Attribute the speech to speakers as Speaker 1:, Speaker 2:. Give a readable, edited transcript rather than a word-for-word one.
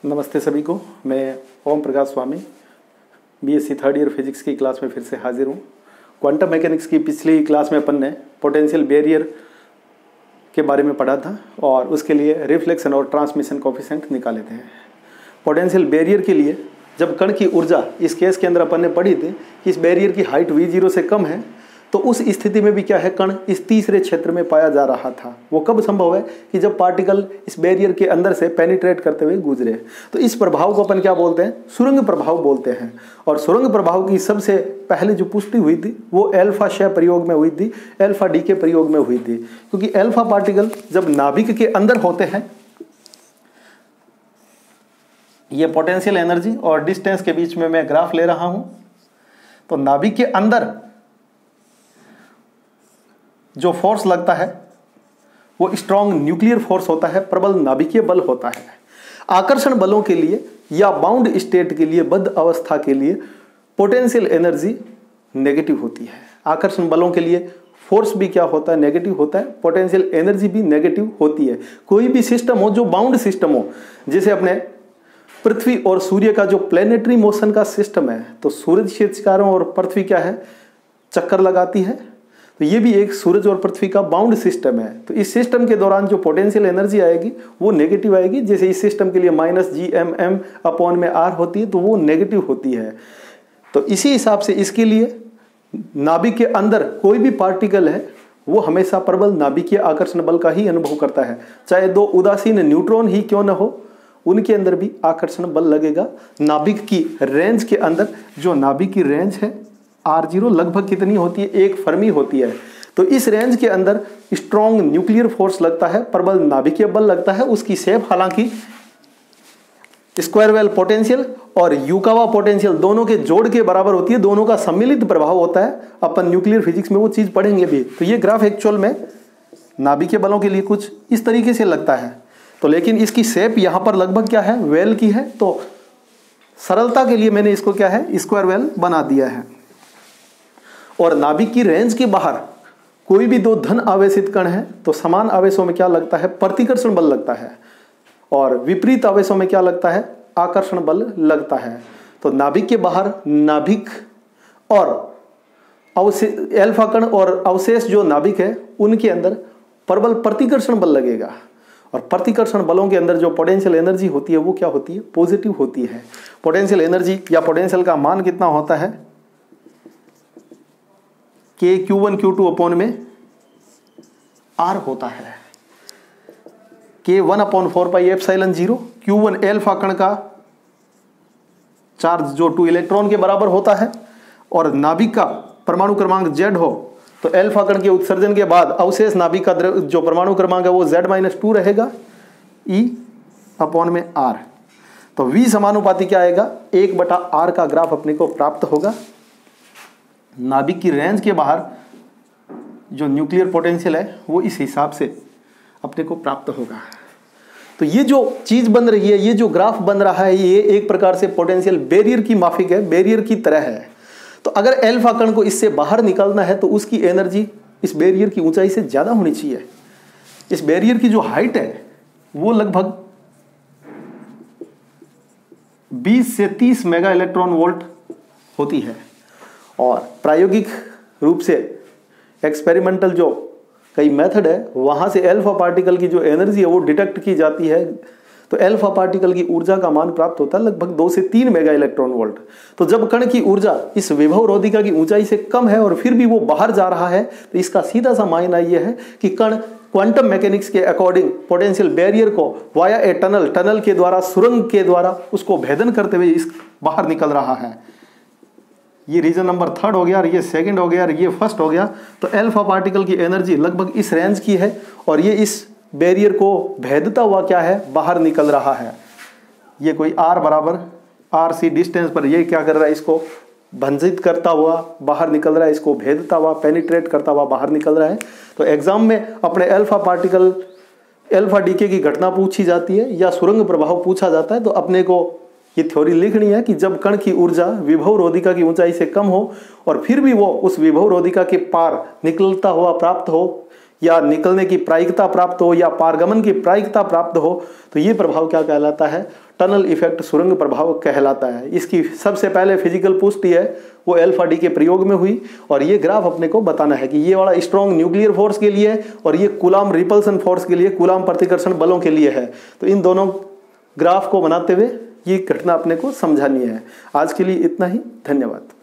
Speaker 1: नमस्ते सभी को। मैं ओम प्रकाश स्वामी बीएससी थर्ड ईयर फिजिक्स की क्लास में फिर से हाजिर हूँ। क्वांटम मैकेनिक्स की पिछली क्लास में अपन ने पोटेंशियल बैरियर के बारे में पढ़ा था और उसके लिए रिफ्लेक्शन और ट्रांसमिशन कोफिशिएंट निकाले थे। पोटेंशियल बैरियर के लिए जब कण की ऊर्जा इस केस के अंदर अपन ने पढ़ी थी कि इस बैरियर की हाइट v0 से कम है, तो उस स्थिति में भी क्या है, कण इस तीसरे क्षेत्र में पाया जा रहा था। वो कब संभव है कि जब पार्टिकल इस बैरियर के अंदर से पेनिट्रेट करते हुए गुजरे। तो इस प्रभाव को अपन क्या बोलते हैं, सुरंग प्रभाव बोलते हैं। और सुरंग प्रभाव की सबसे पहले जो पुष्टि हुई थी वो अल्फा क्षय प्रयोग में हुई थी, अल्फा डी के प्रयोग में हुई थी। क्योंकि अल्फा पार्टिकल जब नाभिक के अंदर होते हैं, ये पोटेंशियल एनर्जी और डिस्टेंस के बीच में मैं ग्राफ ले रहा हूं, तो नाभिक के अंदर जो फोर्स लगता है वो स्ट्रॉन्ग न्यूक्लियर फोर्स होता है, प्रबल नाभिकीय बल होता है। आकर्षण बलों के लिए या बाउंड स्टेट के लिए, बद्ध अवस्था के लिए पोटेंशियल एनर्जी नेगेटिव होती है। आकर्षण बलों के लिए फोर्स भी क्या होता है, नेगेटिव होता है। पोटेंशियल एनर्जी भी नेगेटिव होती है। कोई भी सिस्टम हो जो बाउंड सिस्टम हो, जैसे अपने पृथ्वी और सूर्य का जो प्लेनेटरी मोशन का सिस्टम है, तो सूरज के चारों और पृथ्वी क्या है, चक्कर लगाती है। तो ये भी एक सूरज और पृथ्वी का बाउंड सिस्टम है। तो इस सिस्टम के दौरान जो पोटेंशियल एनर्जी आएगी वो नेगेटिव आएगी। जैसे इस सिस्टम के लिए -gm/m होती है, तो वो नेगेटिव होती है। तो इसी हिसाब से इसके लिए नाभिक के अंदर कोई भी पार्टिकल है वो हमेशा प्रबल नाभिकीय आकर्षण बल का ही अनुभव करता है। चाहे दो उदासीन न्यूट्रॉन ही क्यों न हो, उनके अंदर भी आकर्षण बल लगेगा। नाभिक की रेंज के अंदर, जो नाभिक की रेंज है R0 लगभग कितनी होती है, 1 फर्मी होती है। तो इस रेंज के अंदर स्ट्रॉन्ग न्यूक्लियर फोर्स लगता है, प्रबल नाभिकीय बल लगता है। उसकी शेप हालांकि स्क्वायर वेल पोटेंशियल और युकावा पोटेंशियल दोनों के जोड़ के बराबर होती है, दोनों का सम्मिलित प्रभाव होता है। अपन न्यूक्लियर फिजिक्स में वो चीज पढ़ेंगे भी। तो ये ग्राफ एक्चुअल में नाभिकीय बलों के लिए कुछ इस तरीके से लगता है। तो लेकिन इसकी शेप यहां पर लगभग क्या है, वेल की है। तो सरलता के लिए मैंने इसको क्या है, स्क्वायर वेल बना दिया है। और नाभिक की रेंज के बाहर कोई भी दो धन आवेशित कण है तो समान आवेशों में क्या लगता है, प्रतिकर्षण बल लगता है। और विपरीत आवेशों में क्या लगता है, आकर्षण बल लगता है। तो नाभिक के बाहर नाभिक और अल्फा कण और अवशेष जो नाभिक है उनके अंदर प्रबल प्रतिकर्षण बल लगेगा। और प्रतिकर्षण बलों के अंदर जो पोटेंशियल एनर्जी होती है वो क्या होती है, पॉजिटिव होती है। पोटेंशियल एनर्जी या पोटेंशियल का मान कितना होता है, K Q1 Q2 अपॉन में R होता है। K 1/4πε0। Q1 अल्फा कण का चार्ज जो 2 इलेक्ट्रॉन के बराबर होता है। और नाभिक का परमाणु क्रमांक Z हो तो अल्फा कण के उत्सर्जन के बाद अवशेष नाभिक का जो परमाणु क्रमांक है वो Z-2 रहेगा, E/R। तो V समानुपाती क्या आएगा, 1/R का ग्राफ अपने को प्राप्त होगा। नाभिक की रेंज के बाहर जो न्यूक्लियर पोटेंशियल है वो इस हिसाब से अपने को प्राप्त होगा। तो ये जो चीज बन रही है, ये जो ग्राफ बन रहा है, ये एक प्रकार से पोटेंशियल बैरियर की माफिक है, बैरियर की तरह है। तो अगर अल्फा कण को इससे बाहर निकलना है तो उसकी एनर्जी इस बैरियर की ऊंचाई से ज्यादा होनी चाहिए। इस बैरियर की जो हाइट है वो लगभग 20 से 30 मेगा इलेक्ट्रॉन वोल्ट होती है। और प्रायोगिक रूप से एक्सपेरिमेंटल जो कई मेथड है वहां से अल्फा पार्टिकल की जो एनर्जी है वो डिटेक्ट की जाती है। तो अल्फा पार्टिकल की ऊर्जा का मान प्राप्त होता है लगभग 2 से 3 मेगा इलेक्ट्रॉन वोल्ट। तो जब कण की ऊर्जा इस विभव रोधिका की ऊंचाई से कम है और फिर भी वो बाहर जा रहा है, तो इसका सीधा सा मायना यह है कि कण क्वांटम मैकेनिक्स के अकॉर्डिंग पोटेंशियल बैरियर को वाया ए टनल के द्वारा, सुरंग के द्वारा उसको भेदन करते हुए इस बाहर निकल रहा है। ये रीजन नंबर 3 हो गया और ये 2nd हो गया और ये 1st हो गया। तो अल्फा पार्टिकल की एनर्जी लगभग इस रेंज की है और ये इस बैरियर को भेदता हुआ क्या है, बाहर निकल रहा है। ये कोई R डिस्टेंस पर ये क्या कर रहा है, इसको भंजित करता हुआ बाहर निकल रहा है, इसको भेदता हुआ, पेनिट्रेट करता हुआ बाहर निकल रहा है। तो एग्जाम में अपने अल्फा पार्टिकल, अल्फा डीके की घटना पूछी जाती है या सुरंग प्रभाव पूछा जाता है, तो अपने को ये थ्योरी लिखनी है कि जब कण की ऊर्जा विभव रोधिका की ऊंचाई से कम हो और फिर भी वो उस विभव रोधिका के पार निकलता हुआ प्राप्त हो, या निकलने की प्रायिकता प्राप्त हो या पारगमन की प्रायिकता प्राप्त हो, तो ये प्रभाव क्या कहलाता है? टनल इफेक्ट, सुरंग प्रभाव कहलाता है। इसकी सबसे पहले फिजिकल पुष्टि है वो अल्फा डी के प्रयोग में हुई, और ये ग्राफ अपने को बताना है कि ये वाला स्ट्रॉन्ग न्यूक्लियर फोर्स के लिए है और ये कूलाम रिपल्सन फोर्स के लिए, कूलाम प्रतिकर्षण बलों के लिए है। तो इन दोनों ग्राफ को बनाते हुए ये घटना अपने को समझानी है। आज के लिए इतना ही, धन्यवाद।